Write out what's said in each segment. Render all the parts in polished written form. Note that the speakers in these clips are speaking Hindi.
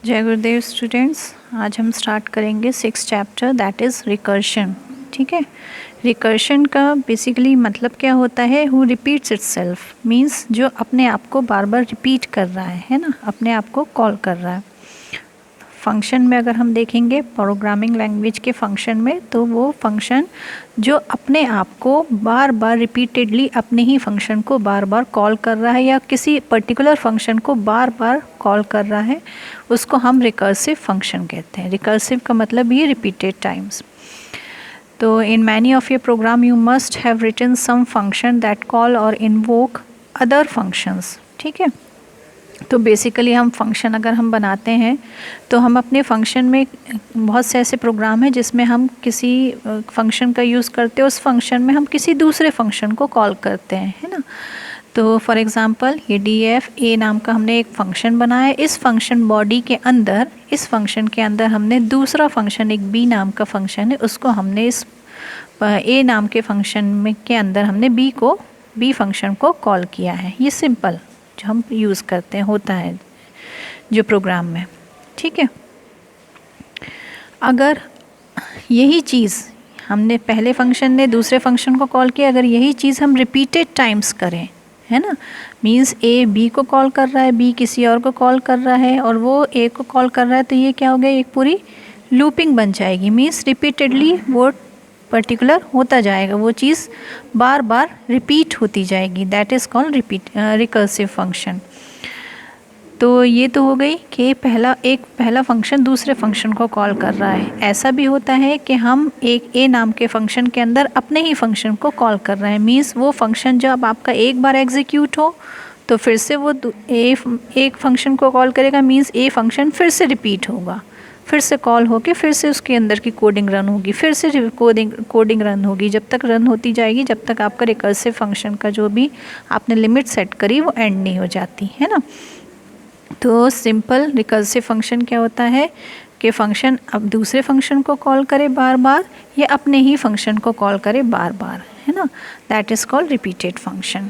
जय गुरुदेव स्टूडेंट्स, आज हम स्टार्ट करेंगे 6th chapter that is recursion. ठीक है, रिकर्शन का बेसिकली मतलब क्या होता है? हु रिपीट्स इटसेल्फ, मीन्स जो अपने आप को बार बार रिपीट कर रहा है ना, अपने आप को कॉल कर रहा है। फंक्शन में अगर हम देखेंगे प्रोग्रामिंग लैंग्वेज के फंक्शन में, तो वो फंक्शन जो अपने आप को बार बार रिपीटेडली अपने ही फंक्शन को बार बार कॉल कर रहा है या किसी पर्टिकुलर फंक्शन को बार बार कॉल कर रहा है, उसको हम रिकर्सिव फंक्शन कहते हैं। रिकर्सिव का मतलब ही रिपीटेड टाइम्स। तो in many of your program you must have written some function that call और इन्वोक अदर फंक्शंस। ठीक है, तो बेसिकली हम फंक्शन अगर हम बनाते हैं तो हम अपने फंक्शन में बहुत से ऐसे प्रोग्राम हैं जिसमें हम किसी फंक्शन का यूज़ करते हैं, उस फंक्शन में हम किसी दूसरे फंक्शन को कॉल करते हैं, है ना। तो फॉर एग्ज़ाम्पल ये df नाम का हमने एक फ़ंक्शन बनाया है। इस फंक्शन बॉडी के अंदर, इस फंक्शन के अंदर हमने दूसरा फंक्शन एक b नाम का फंक्शन है, उसको हमने इस a नाम के फंक्शन में के अंदर हमने b फंक्शन को कॉल किया है। ये सिंपल जो हम यूज़ करते हैं होता है जो प्रोग्राम में। ठीक है, अगर यही चीज़ हमने पहले फंक्शन ने दूसरे फंक्शन को कॉल किया, अगर यही चीज़ हम रिपीटेड टाइम्स करें, है ना, मीन्स ए बी को कॉल कर रहा है, बी किसी और को कॉल कर रहा है और वो ए को कॉल कर रहा है, तो ये क्या हो गया, एक पूरी लूपिंग बन जाएगी। मीन्स रिपीटेडली वो पर्टिकुलर होता जाएगा, वो चीज़ बार बार रिपीट होती जाएगी। That is called recursive function. तो ये तो हो गई कि पहला फंक्शन दूसरे फंक्शन को कॉल कर रहा है। ऐसा भी होता है कि हम एक ए नाम के फंक्शन के अंदर अपने ही फंक्शन को कॉल कर रहे हैं। मीन्स वो फंक्शन जब आपका एक बार एग्जीक्यूट हो तो फिर से वो एक फंक्शन को कॉल करेगा, मीन्स ए फंक्शन फिर से रिपीट होगा, फिर से कॉल होके फिर से उसके अंदर की कोडिंग रन होगी, फिर से कोडिंग रन होगी, जब तक रन होती जाएगी जब तक आपका रिकर्सिव फंक्शन का जो भी आपने लिमिट सेट करी वो एंड नहीं हो जाती, है ना। तो सिंपल रिकर्सिव फंक्शन क्या होता है कि फंक्शन अब दूसरे फंक्शन को कॉल करे बार बार या अपने ही फंक्शन को कॉल करे बार बार, है ना। That is called repeated function.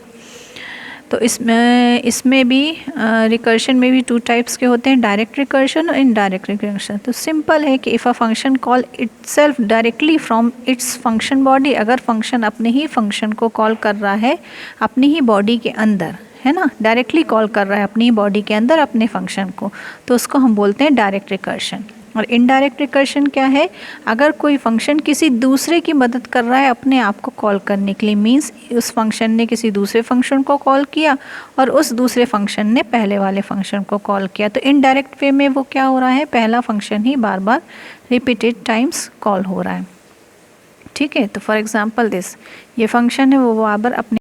तो इसमें भी रिकर्शन में भी 2 टाइप्स के होते हैं, डायरेक्ट रिकर्शन और इनडायरेक्ट रिकर्शन। तो सिंपल है कि if a function call itself directly from its function body, अगर फंक्शन अपने ही फंक्शन को कॉल कर रहा है अपनी ही बॉडी के अंदर, है ना, डायरेक्टली कॉल कर रहा है अपनी बॉडी के अंदर अपने फंक्शन को, तो उसको हम बोलते हैं डायरेक्ट रिकर्शन। और इनडायरेक्ट रिकर्शन क्या है? अगर कोई फंक्शन किसी दूसरे की मदद कर रहा है अपने आप को कॉल करने के लिए, मीन्स उस फंक्शन ने किसी दूसरे फंक्शन को कॉल किया और उस दूसरे फंक्शन ने पहले वाले फंक्शन को कॉल किया, तो इनडायरेक्ट वे में वो क्या हो रहा है, पहला फंक्शन ही बार बार रिपीटेड टाइम्स कॉल हो रहा है। ठीक है, तो फॉर एग्जाम्पल दिस, ये फंक्शन है वो बार बार अपने